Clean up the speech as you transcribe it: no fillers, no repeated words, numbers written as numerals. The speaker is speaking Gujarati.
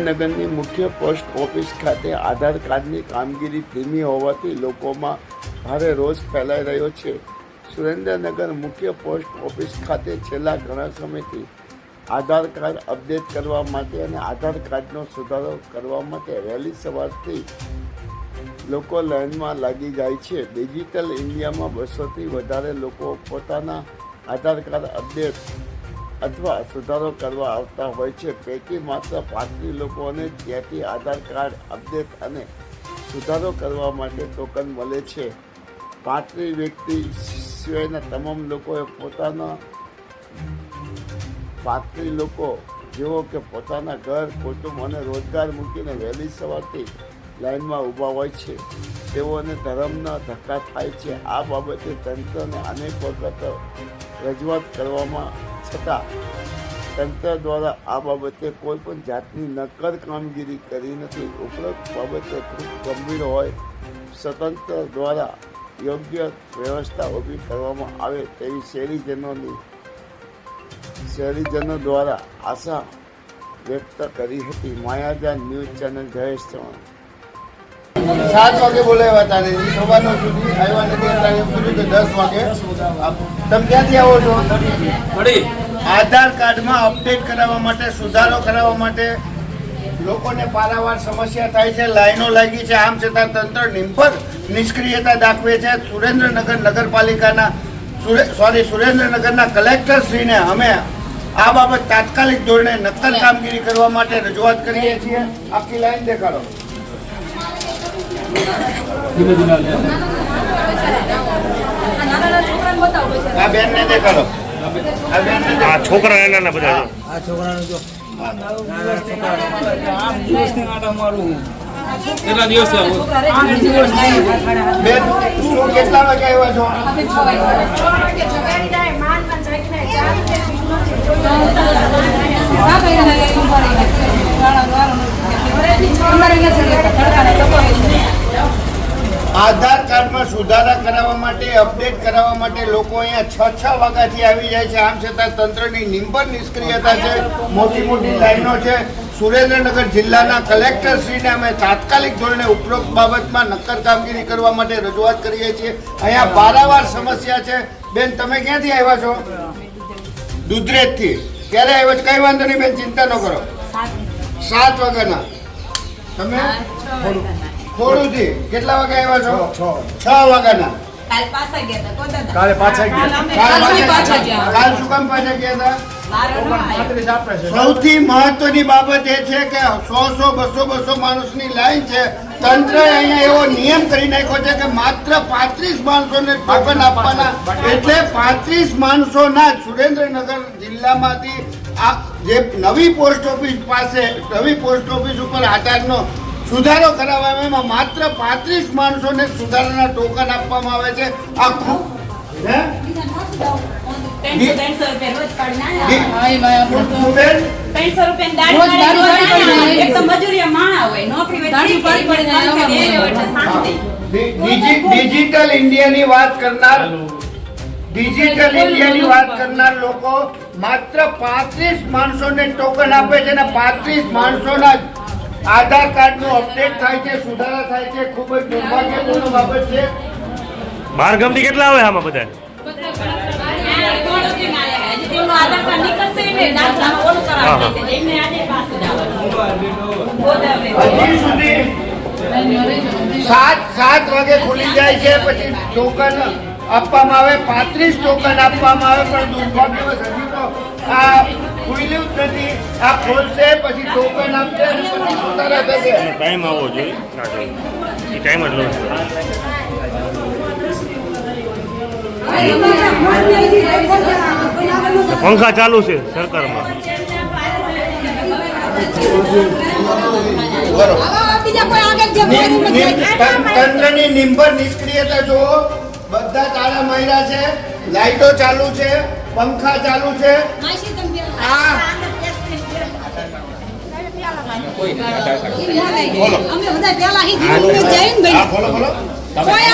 સુરેન્દ્રનગરની મુખ્ય પોસ્ટ ઓફિસ ખાતે આધાર કાર્ડની કામગીરી ધીમી હોવાથી લોકોમાં ભારે રોષ ફેલાઈ રહ્યો છે. સુરેન્દ્રનગર મુખ્ય પોસ્ટ ઓફિસ ખાતે છેલ્લા ઘણા સમયથી આધાર કાર્ડ અપડેટ કરવા માટે અને આધાર કાર્ડનો સુધારો કરવા માટે વહેલી સવારથી લોકો લાઇનમાં લાગી જાય છે. ડિજિટલ ઇન્ડિયામાં 200થી વધારે લોકો પોતાના આધાર કાર્ડ અપડેટ અથવા સુધારો કરવા આવતા હોય છે. પૈકી માત્ર 35 લોકોને ત્યાંથી આધાર કાર્ડ અપડેટ અને સુધારો કરવા માટે ટોકન મળે છે. 35 વ્યક્તિ સિવાયના તમામ લોકોએ પોતાના 35 લોકો જેઓ કે પોતાના ઘર, કુટુંબ અને રોજગાર મૂકીને વહેલી સવારથી લાઇનમાં ઊભા હોય છે. તેઓને ધર્મના ધક્કા થાય છે. આ બાબતે તંત્રને અનેક વખત રજૂઆત કરવામાં છતાં તંત્ર દ્વારા આ બાબતે કોઈ પણ જાતની નક્કર કામગીરી કરી નથી. ઉપરોક્ત બાબતે ખૂબ ગંભીર હોય સ્વતંત્ર દ્વારા યોગ્ય વ્યવસ્થા ઊભી કરવામાં આવે તેવી શહેરીજનો દ્વારા આશા વ્યક્ત કરી હતી. માયાજાન ન્યૂઝ ચેનલ જયેશ ચૌહાણ. 7 વાગે બોલાવ્યા હતા ને સવારનો સુધી આવ્યા નથી. અત્યારે એમ કીધું કે 10 વાગે. તમે ક્યાંથી આવો છો? આધાર કાર્ડમાં અપડેટ કરાવવા માટે, સુધારો કરાવવા માટે લોકોને પારાવાર સમસ્યા થાય છે. લાઈનો લાગી છે. આમ છતાં તંત્ર નિંભર નિષ્ક્રિયતા દાખવે છે. સુરેન્દ્રનગર નગરપાલિકાના સુરેન્દ્રનગરના કલેક્ટરશ્રીને અમે આ બાબત તાત્કાલિક ધોરણે નક્કર કામગીરી કરવા માટે રજૂઆત કરીએ છીએ. આખી લાઈન દેખાડો. આ બેનને દેખાડો. આ છોકરા એના બધા આ છોકરાનું જો કેટલા દિવસ બેન શું કેટલા વાગે આવ્યા છો? આધાર કાર્ડમાં સુધારા કરાવવા માટે, અપડેટ કરાવવા માટે લોકો અહીંયા 6 વાગ્યાથી આવી જાય છે. આમ છતાં તંત્રની નિંભર નિષ્ક્રિયતા છે. મોટી મોટી લાઈનો છે. સુરેન્દ્રનગર જિલ્લાના કલેક્ટરશ્રીને અમે તાત્કાલિક ધોરણે ઉપરોક્ત બાબતમાં નક્કર કામગીરી કરવા માટે રજૂઆત કરીએ છીએ. અહીંયા પારાવાર સમસ્યા છે. બેન તમે ક્યાંથી આવ્યા છો? દુધરેજથી. ક્યારે આવ્યા છો? કઈ વાંધો નહીં બેન, ચિંતા ન કરો. 7 વાગ્યાના. તમે થોડુંથી કેટલા વાગે આવ્યા છો? 6 વાગ્યાના. કાલે પાછા ગયા. કાલ શું કામ પાછા ગયા હતા? સૌથી મહત્વની બાબત એ છે કે 100 200 માણસની લાઈન છે. તંત્રએ અહીંયા એવો નિયમ કરી નાખ્યો છે કે માત્ર 35 માણસોને ટોકન આપવાના. એટલે 35 માણસોના સુરેન્દ્રનગર જિલ્લામાંથી આ જે નવી પોસ્ટ ઓફિસ પાસે, નવી પોસ્ટ ઓફિસ ઉપર આધારનો સુધારો કરાવવામાં માત્ર 35 માણસોને સુધારાના ટોકન આપવામાં આવે છે. આ ખૂબ ડિજિટલ ઇન્ડિયાની વાત કરનાર લોકો માત્ર 35 માણસોને ટોકન આપે છે અને 35 માણસોના આધાર કાર્ડનું અપડેટ થાય છે, સુધારા થાય છે. ખૂબ જ દુર્ભાગ્યપૂર્ણ બાબત છે. બાર ગામથી કેટલા આવે આમાં બધા? હજી સુધી 7 વાગે ખુલી જાય છે. પછી ટોકન આપવામાં આવે, 35 ટોકન આપવામાં આવે. પણ દુર્ભાગ્યવશ હજી તો આ ખુલ્યું જ નથી. આ ખોલશે, પછી ટોકન આપશે અને પછી સુધારા થશે. ટાઈમ આવવો જોઈએ. એ ટાઈમ જ લો. પંખા ચાલુ છે સરકારમાં. તંત્રની નિંભર નિષ્ક્રિયતા જુઓ. બધા તાળા માર્યા છે, લાઈટો ચાલુ છે, પંખા ચાલુ છે. કોઈ